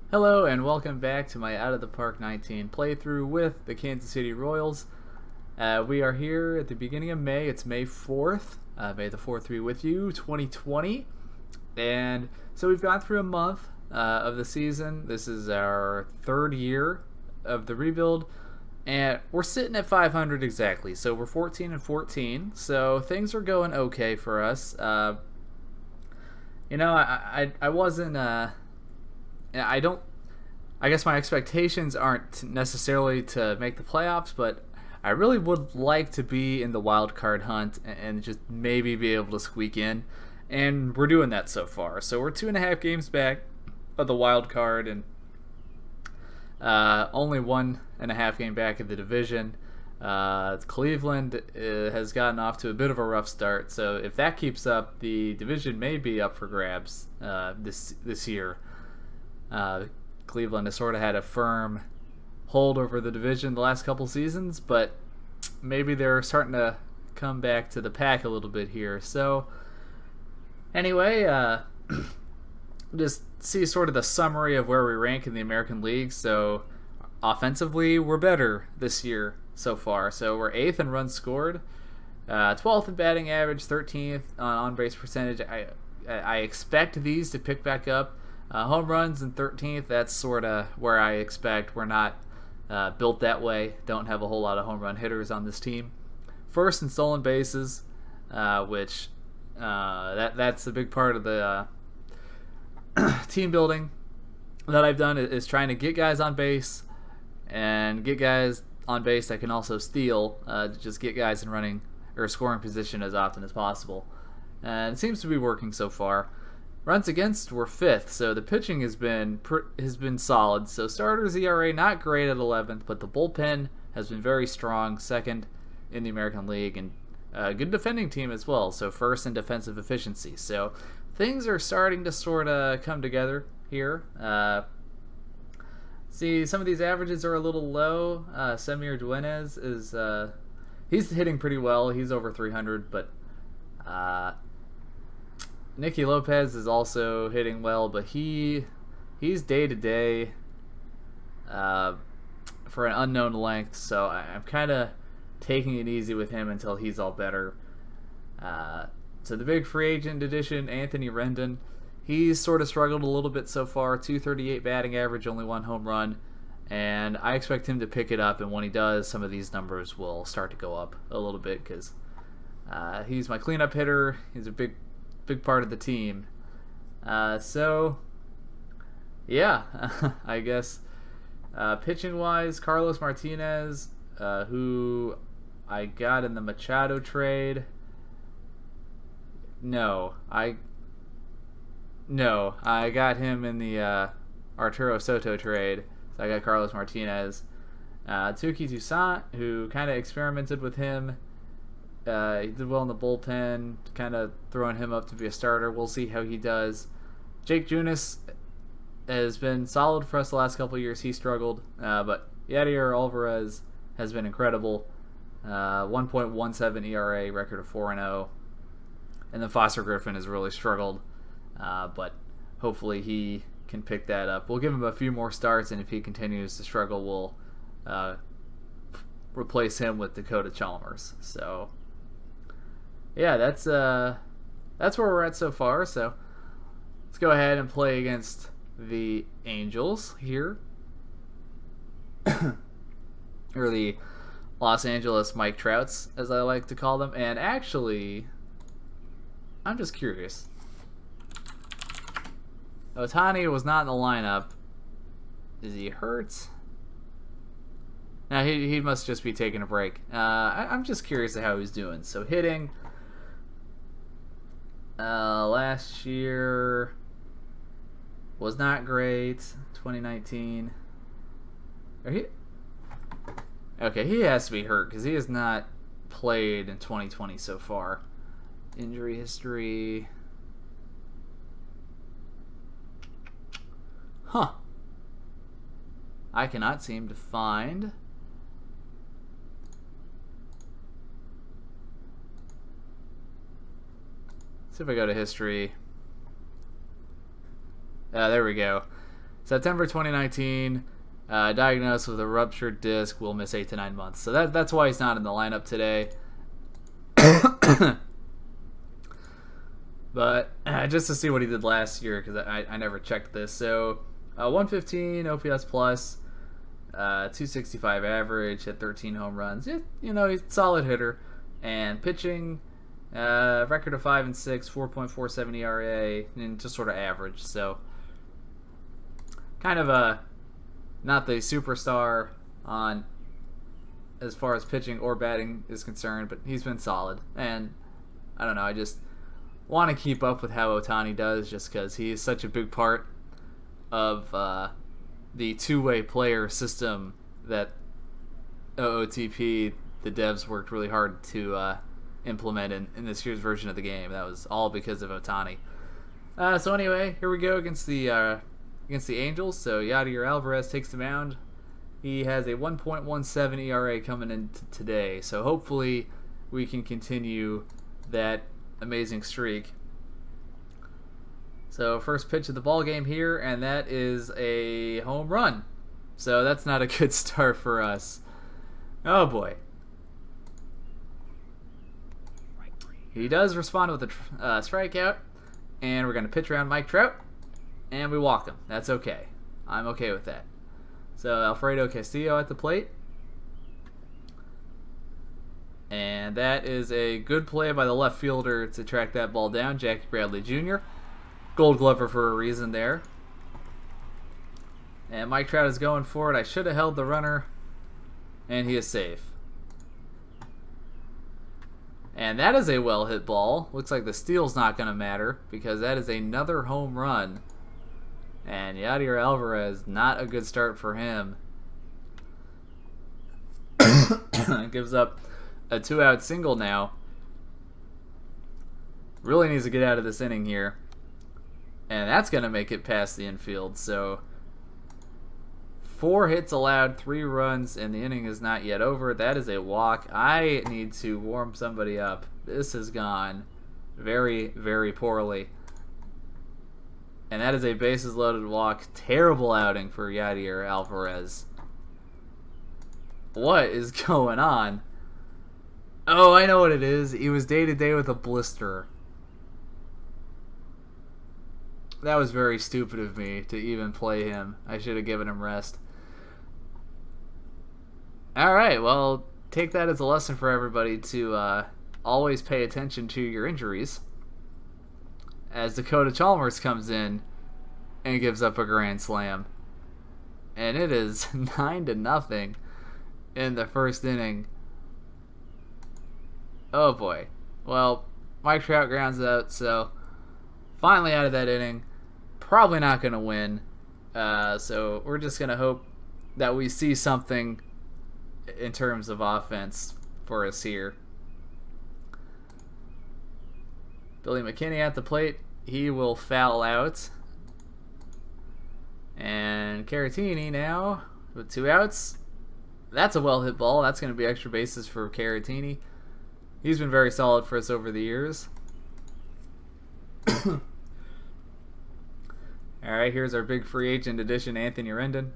Hello and welcome back to my Out of the Park 19 playthrough with the Kansas City Royals. We are here at the beginning of May. It's May 4th. May the 4th be with you, 2020. And so we've gone through a month of the season. This is our third year of the rebuild. And we're sitting at 500 exactly. So we're 14 and 14. So things are going okay for us. I wasn't... I don't. I guess my expectations aren't necessarily to make the playoffs, but I really would like to be in the wild card hunt and just maybe be able to squeak in. And we're doing that so far. So we're 2.5 games back of the wild card and only 1.5 game back of the division. Cleveland has gotten off to a bit of a rough start, so if that keeps up, the division may be up for grabs this year. Cleveland has sort of had a firm hold over the division the last couple seasons, but maybe they're starting to come back to the pack a little bit here. So anyway, just see sort of the summary of where we rank in the American League. So offensively, we're better this year so far. So we're 8th in runs scored, 12th in batting average, 13th on base percentage. I expect these to pick back up. Home runs in 13th, that's sort of where I expect. We're not built that way. Don't have a whole lot of home run hitters on this team. First in stolen bases, which that's a big part of the team building that I've done is trying to get guys on base and get guys on base that can also steal, just get guys in running or scoring position as often as possible. And it seems to be working so far. Runs against were 5th, so the pitching has been solid. So starters ERA not great at 11th, but the bullpen has been very strong, 2nd in the American League, and a good defending team as well. So 1st in defensive efficiency. So things are starting to sort of come together here. See, some of these averages are a little low. Semir Dueñas is he's hitting pretty well. He's over 300, but Nicky Lopez is also hitting well, but he's day to day for an unknown length, so I'm kind of taking it easy with him until he's all better. So the big free agent addition, Anthony Rendon, he's sort of struggled a little bit so far. 238 batting average, only 1 home run, and I expect him to pick it up. And when he does, some of these numbers will start to go up a little bit because he's my cleanup hitter. He's a big part of the team. So yeah, I guess pitching wise, Carlos Martinez, who I got in the Machado trade. No, I got him in the Arturo Soto trade. So I got Carlos Martinez. Tuki Toussaint, who kind of experimented with him. He did well in the bullpen, kind of throwing him up to be a starter. We'll see how he does. Jake Junis has been solid for us the last couple of years. He struggled, but Yadier Alvarez has been incredible. 1.17 ERA, record of 4-0. And then Foster Griffin has really struggled, but hopefully he can pick that up. We'll give him a few more starts, and if he continues to struggle, we'll replace him with Dakota Chalmers. So yeah, that's where we're at so far. So let's go ahead and play against the Angels here, or the Los Angeles Mike Trouts, as I like to call them. And actually, I'm just curious. Ohtani was not in the lineup. Is he hurt? Now he must just be taking a break. I'm just curious of how he's doing. So hitting. Last year was not great. 2019. Okay, he has to be hurt because he has not played in 2020 so far. Injury history. Huh. I cannot seem to find. See if I go to history. There we go. September 2019, diagnosed with a ruptured disc, will miss 8 to 9 months. So that's why he's not in the lineup today. But just to see what he did last year, because I never checked this. So 115 OPS plus, 265 average, hit 13 home runs. He's a solid hitter. And pitching, record of 5-6, 4.47 ERA, and just sort of average. So kind of not the superstar on as far as pitching or batting is concerned, but he's been solid. And I don't know, I just want to keep up with how Ohtani does, just because he is such a big part of the two-way player system that OOTP, the devs, worked really hard to implement in this year's version of the game. That was all because of Ohtani. So anyway, here we go against the Angels. So Yadier Alvarez takes the mound. He has a 1.17 ERA coming in today. So hopefully we can continue that amazing streak. So first pitch of the ball game here, and that is a home run. So that's not a good start for us. Oh boy. He does respond with a strikeout, and we're going to pitch around Mike Trout, and we walk him. That's okay. I'm okay with that. So Alfredo Castillo at the plate. And that is a good play by the left fielder to track that ball down, Jackie Bradley Jr. Gold Glover for a reason there. And Mike Trout is going for it. I should have held the runner, and he is safe. And that is a well-hit ball. Looks like the steal's not going to matter, because that is another home run. And Yadier Alvarez, not a good start for him. Gives up a 2-out single now. Really needs to get out of this inning here. And that's going to make it past the infield. So 4 hits allowed, 3 runs, and the inning is not yet over. That is a walk. I need to warm somebody up. This has gone very, very poorly. And that is a bases-loaded walk. Terrible outing for Yadier Alvarez. What is going on? Oh, I know what it is. He was day-to-day with a blister. That was very stupid of me to even play him. I should have given him rest. Alright, well, take that as a lesson for everybody to always pay attention to your injuries. As Dakota Chalmers comes in and gives up a grand slam. And it is 9-0 in the first inning. Oh boy. Well, Mike Trout grounds out, so finally out of that inning. Probably not going to win. So we're just going to hope that we see something in terms of offense for us here. Billy McKinney at the plate. He will foul out. And Caratini now with 2 outs. That's a well-hit ball. That's going to be extra bases for Caratini. He's been very solid for us over the years. Alright, here's our big free agent addition, Anthony Rendon.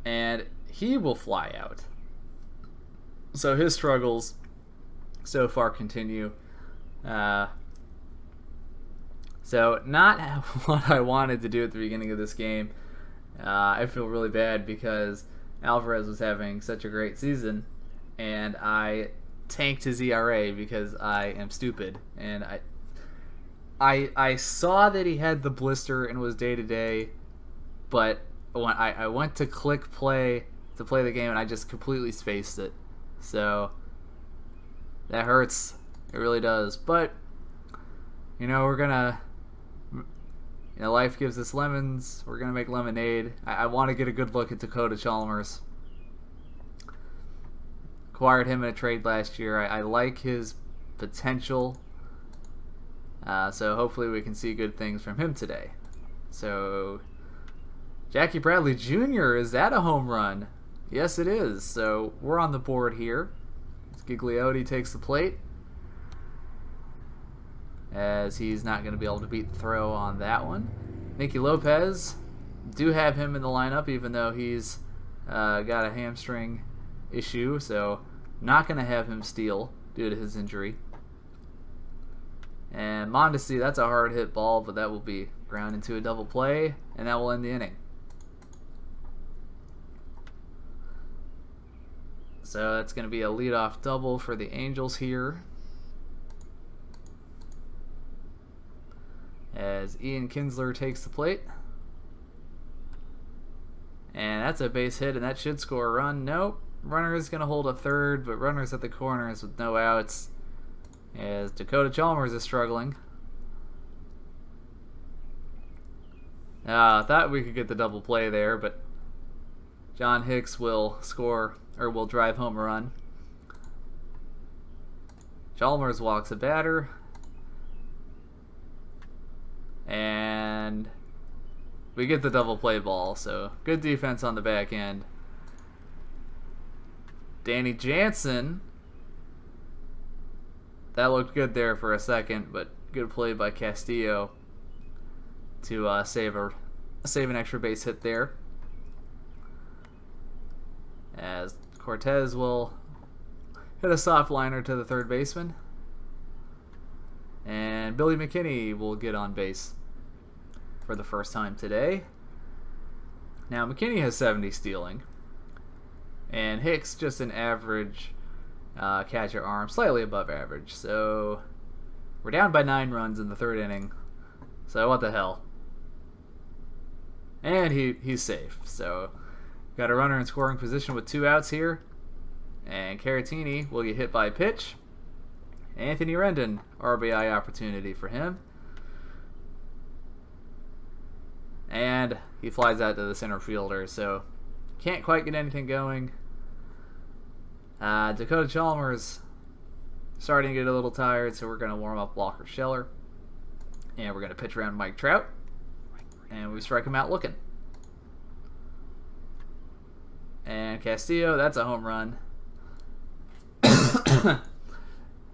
And he will fly out. So his struggles so far continue. So not what I wanted to do at the beginning of this game. I feel really bad because Alvarez was having such a great season, and I tanked his ERA because I am stupid. And I saw that he had the blister and was day-to-day, but when I went to click play to play the game, and I just completely spaced it. So that hurts. It really does. But, we're going to... life gives us lemons. We're going to make lemonade. I want to get a good look at Dakota Chalmers. Acquired him in a trade last year. I like his potential. So hopefully we can see good things from him today. So Jackie Bradley Jr., is that a home run? Yes, it is. So we're on the board here. Gigliotti takes the plate, as he's not going to be able to beat the throw on that one. Nicky Lopez, do have him in the lineup, even though he's got a hamstring issue, so not going to have him steal due to his injury. And Mondesi, that's a hard hit ball, but that will be ground into a double play, and that will end the inning. So that's going to be a leadoff double for the Angels here, as Ian Kinsler takes the plate. And that's a base hit, and that should score a run. Nope. Runner is going to hold a third, but runners at the corners with no outs, as Dakota Chalmers is struggling. I thought we could get the double play there, but John Hicks will score, or will drive home a run. Chalmers walks a batter. And we get the double play ball, so good defense on the back end. Danny Jansen, that looked good there for a second, but good play by Castillo to save an extra base hit there. As Cortez will hit a soft liner to the third baseman, and Billy McKinney will get on base for the first time today. Now McKinney has 70 stealing, and Hicks just an average catcher arm, slightly above average. So we're down by 9 runs in the third inning. So what the hell? And he's safe. So got a runner in scoring position with 2 outs here, and Caratini will get hit by a pitch. Anthony Rendon, RBI opportunity for him. And he flies out to the center fielder, so can't quite get anything going. Dakota Chalmers starting to get a little tired, so we're going to warm up Walker Scheller. And we're going to pitch around Mike Trout. And we strike him out looking. And Castillo, that's a home run.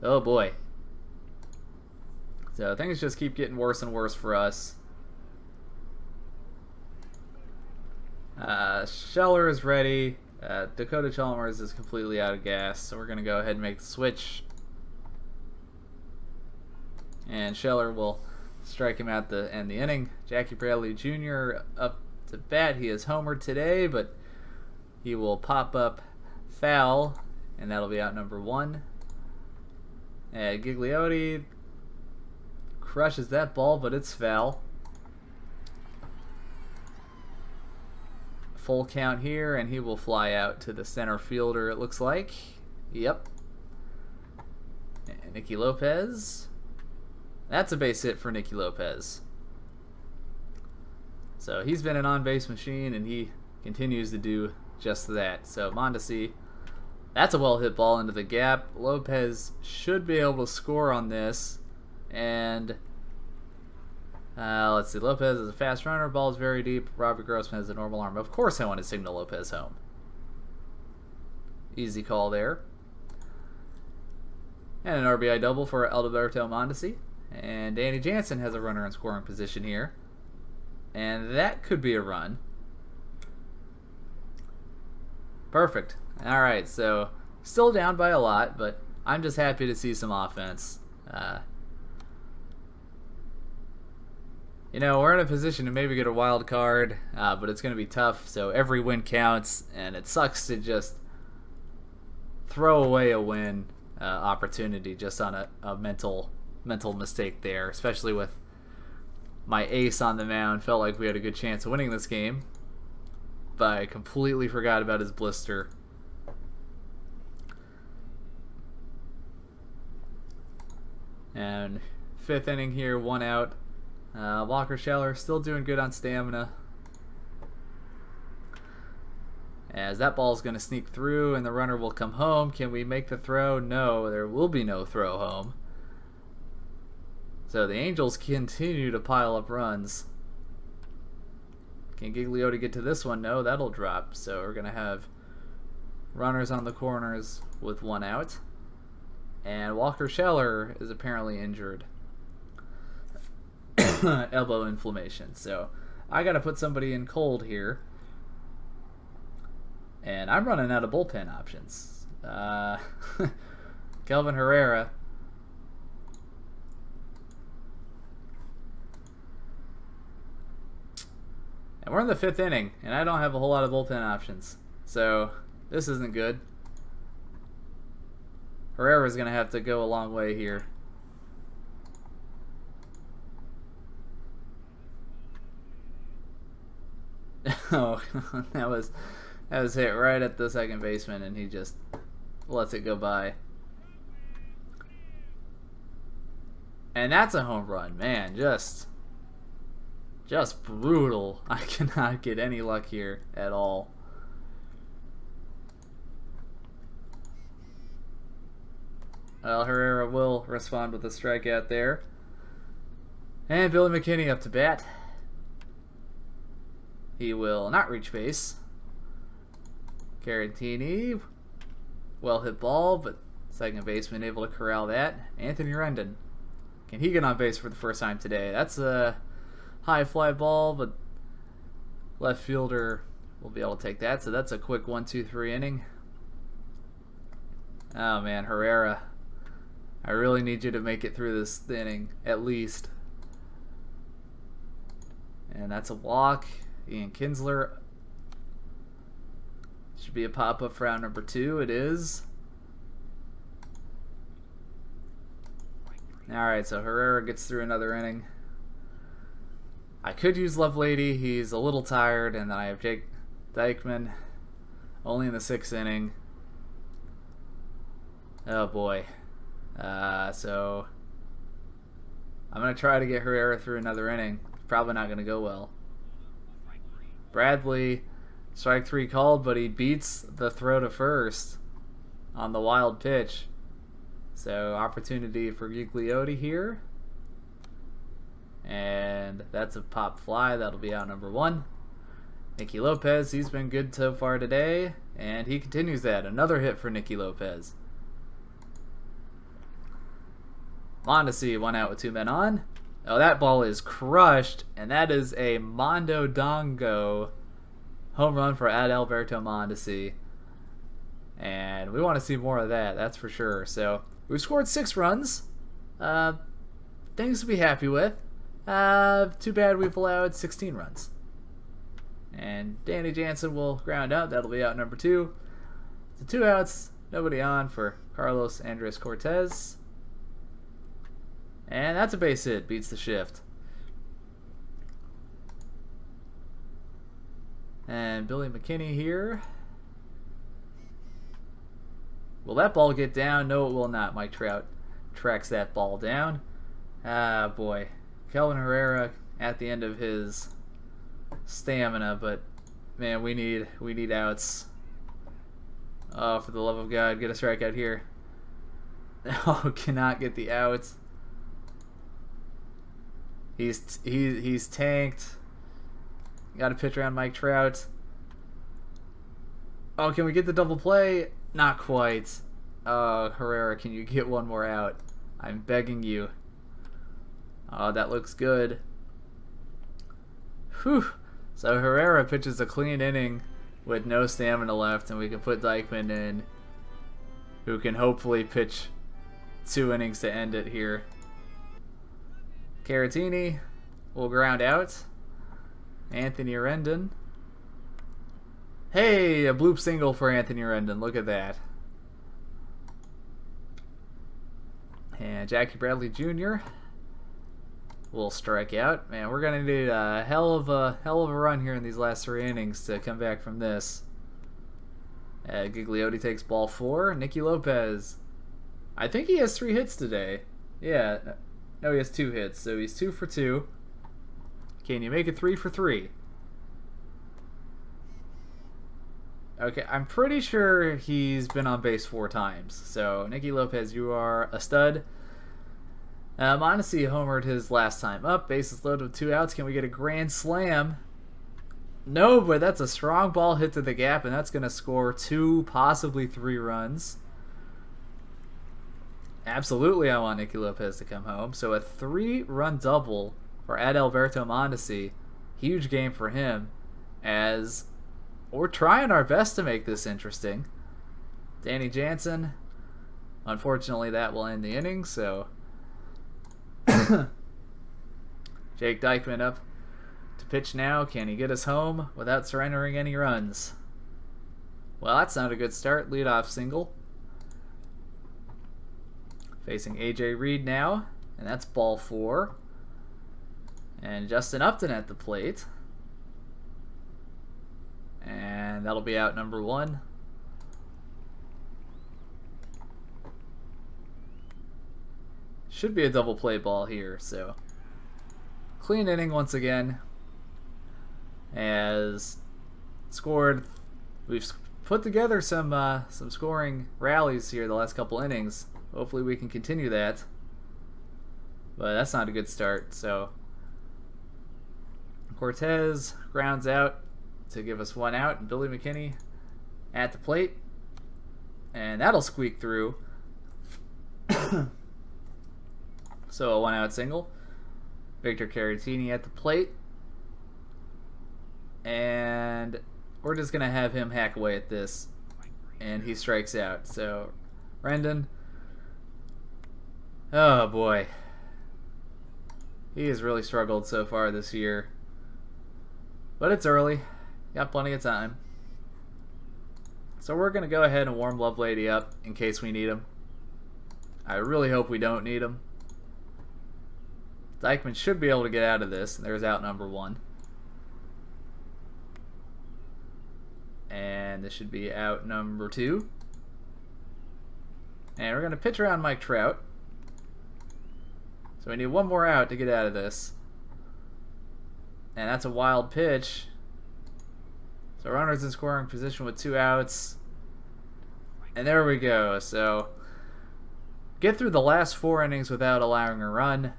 Oh boy. So things just keep getting worse and worse for us. Scheller is ready. Dakota Chalmers is completely out of gas, so we're going to go ahead and make the switch. And Scheller will strike him out to end the inning. Jackie Bradley Jr. up to bat. He is homered today, but he will pop up foul, and that'll be out number 1. Gigliotti crushes that ball, but it's foul. Full count here, and he will fly out to the center fielder, it looks like. Yep. And Nicky Lopez. That's a base hit for Nicky Lopez. So he's been an on-base machine, and he continues to do just that. So Mondesi, that's a well-hit ball into the gap. Lopez should be able to score on this. And let's see. Lopez is a fast runner. Ball is very deep. Robert Grossman has a normal arm. Of course I want to signal Lopez home. Easy call there. And an RBI double for Alberto Mondesi. And Danny Jansen has a runner in scoring position here. And that could be a run. Perfect. Alright, so still down by a lot, but I'm just happy to see some offense. We're in a position to maybe get a wild card, but it's going to be tough, so every win counts, and it sucks to just throw away a win opportunity just on a mental mistake there, especially with my ace on the mound. Felt like we had a good chance of winning this game, but I completely forgot about his blister. And 5th inning here, 1 out. Walker Scheller still doing good on stamina, as that ball is going to sneak through and the runner will come home. Can we make the throw? No, there will be no throw home. So the Angels continue to pile up runs. Can Gigliotti get to this one? No, that'll drop. So we're going to have runners on the corners with 1 out. And Walker Scheller is apparently injured. elbow inflammation. So I got to put somebody in cold here. And I'm running out of bullpen options. Kelvin Herrera. And we're in the 5th inning, and I don't have a whole lot of bullpen options. So this isn't good. Herrera's going to have to go a long way here. Oh, that was hit right at the second baseman, and he just lets it go by. And that's a home run, man. Just brutal. I cannot get any luck here at all. Well, Herrera will respond with a strikeout there. And Billy McKinney up to bat. He will not reach base. Caratini, well hit ball, but second baseman able to corral that. Anthony Rendon, can he get on base for the first time today? That's a high fly ball, but left fielder will be able to take that. So that's a quick 1-2-3 inning. Oh man, Herrera, I really need you to make it through this inning at least. And that's a walk. Ian Kinsler. Should be a pop-up for round number 2. It is. Alright, so Herrera gets through another inning. I could use Lovelady. He's a little tired. And then I have Jake Dykman. Only in the 6th inning. Oh boy. So I'm going to try to get Herrera through another inning. Probably not going to go well. Bradley, strike 3 called, but he beats the throw to first on the wild pitch. So opportunity for Gigliotti here. And that's a pop fly. That'll be out number 1. Nicky Lopez, he's been good so far today. And he continues that. Another hit for Nicky Lopez. Mondesi, 1 out with 2 men on. Oh, that ball is crushed, and that is a Mondo Dongo home run for Adalberto Mondesi. And we want to see more of that, that's for sure. So we've scored 6 runs. Things to be happy with. Too bad we've allowed 16 runs. And Danny Jansen will ground out. That'll be out number 2. So 2 outs, nobody on for Carlos Andres Cortez. And that's a base hit. Beats the shift. And Billy McKinney here. Will that ball get down? No, it will not. Mike Trout tracks that ball down. Ah, boy. Kelvin Herrera at the end of his stamina, but man, we need outs. Oh, for the love of God, get a strikeout here. Oh, cannot get the outs. He's tanked. Got a pitch around Mike Trout. Oh, can we get the double play? Not quite. Oh, Herrera, can you get one more out? I'm begging you. Oh, that looks good. Whew. So Herrera pitches a clean inning with no stamina left, and we can put Dykman in, who can hopefully pitch 2 innings to end it here. Caratini will ground out. Anthony Rendon. Hey, a bloop single for Anthony Rendon. Look at that. And Jackie Bradley Jr. will strike out. Man, we're gonna need a hell of a run here in these last 3 innings to come back from this. Gigliotti takes ball 4. Nicky Lopez. I think he has 3 hits today. Yeah. No, he has 2 hits, so he's 2 for 2. Can you make it 3 for 3? Okay, I'm pretty sure he's been on base 4 times. So, Nicky Lopez, you are a stud. Mondesi homered his last time up. Bases loaded with 2 outs. Can we get a grand slam? No, but that's a strong ball hit to the gap, and that's going to score 2, possibly 3 runs. Absolutely, I want Nicky Lopez to come home. So a 3-run double for Adalberto Mondesi. Huge game for him, as we're trying our best to make this interesting. Danny Jansen, unfortunately that will end the inning, so Jake Dykman up to pitch now. Can he get us home without surrendering any runs? Well, that's not a good start. Leadoff single. Facing AJ Reed now, and that's ball 4. And Justin Upton at the plate. And that'll be out number 1. Should be a double play ball here, so clean inning once again. As scored, we've put together some scoring rallies here the last couple innings. Hopefully we can continue that, but that's not a good start. So Cortez grounds out to give us 1 out, and Billy McKinney at the plate, and that'll squeak through. So a 1 out single. Victor Caratini at the plate, and we're just gonna have him hack away at this, and he strikes out. So Rendon, oh boy, he has really struggled so far this year, but it's early, got plenty of time. So we're gonna go ahead and warm Lovelady up in case we need him. I really hope we don't need him. Dykman should be able to get out of this. There's out number 1. And this should be out number 2. And we're going to pitch around Mike Trout. So we need 1 more out to get out of this. And that's a wild pitch. So runner's in scoring position with 2 outs. And there we go. So get through the last 4 innings without allowing a run.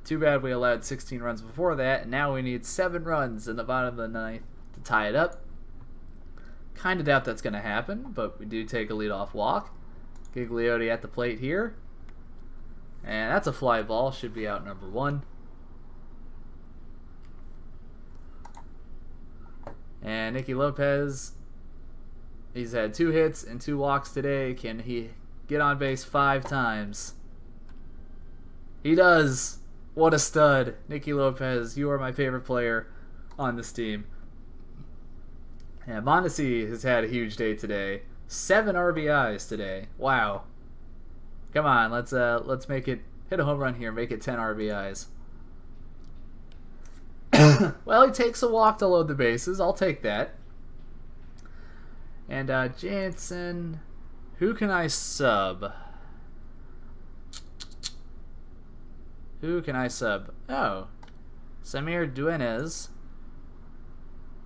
Too bad we allowed 16 runs before that, and now we need 7 runs in the bottom of the 9th to tie it up. Kind of doubt that's going to happen, but we do take a leadoff walk. Gigliotti at the plate here, and that's a fly ball. Should be out number 1. And Nicky Lopez, he's had 2 hits and 2 walks today. Can he get on base 5 times? He does. What a stud. Nicky Lopez, you are my favorite player on this team. And Mondesi has had a huge day today. 7 RBIs today. Wow. Come on, let's make it, hit a home run here, make it 10 RBIs. Well, he takes a walk to load the bases. I'll take that. And Jansen, who can I sub? Who can I sub? Oh, Samir Dueñas.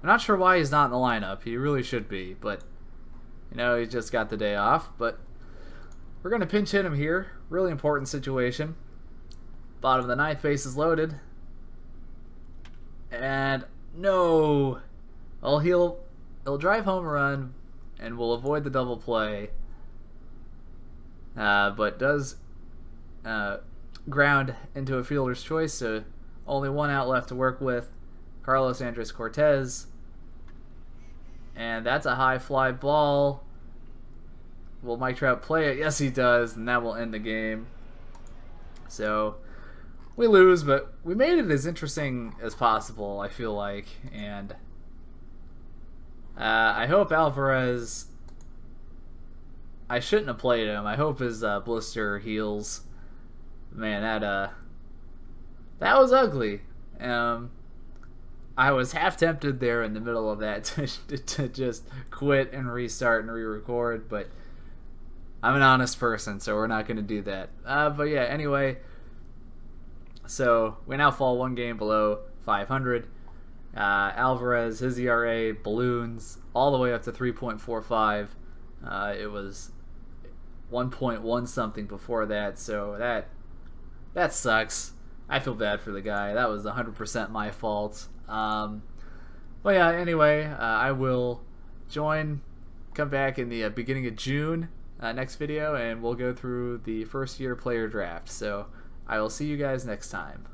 I'm not sure why he's not in the lineup. He really should be, but you know, he just got the day off. But we're going to pinch hit him here. Really important situation. Bottom of the 9th, base is loaded. And no. Well, he'll drive home a run and will avoid the double play. But does ground into a fielder's choice, so only 1 out left to work with. Carlos Andres Cortez, and that's a high fly ball. Will Mike Trout play it? Yes, he does, and that will end the game. So we lose, but we made it as interesting as possible, I feel like, and I hope Alvarez, I shouldn't have played him. I hope his blister heals. Man, that was ugly. I was half tempted there in the middle of that to just quit and restart and re-record, but I'm an honest person, so we're not going to do that. But yeah, anyway, so we now fall 1 game below 500. Alvarez, his ERA balloons all the way up to 3.45. It was 1.1 something before that, so that sucks. I feel bad for the guy. That was 100% my fault. But yeah, anyway, I will come back in the beginning of June next video, and we'll go through the first year player draft. So I will see you guys next time.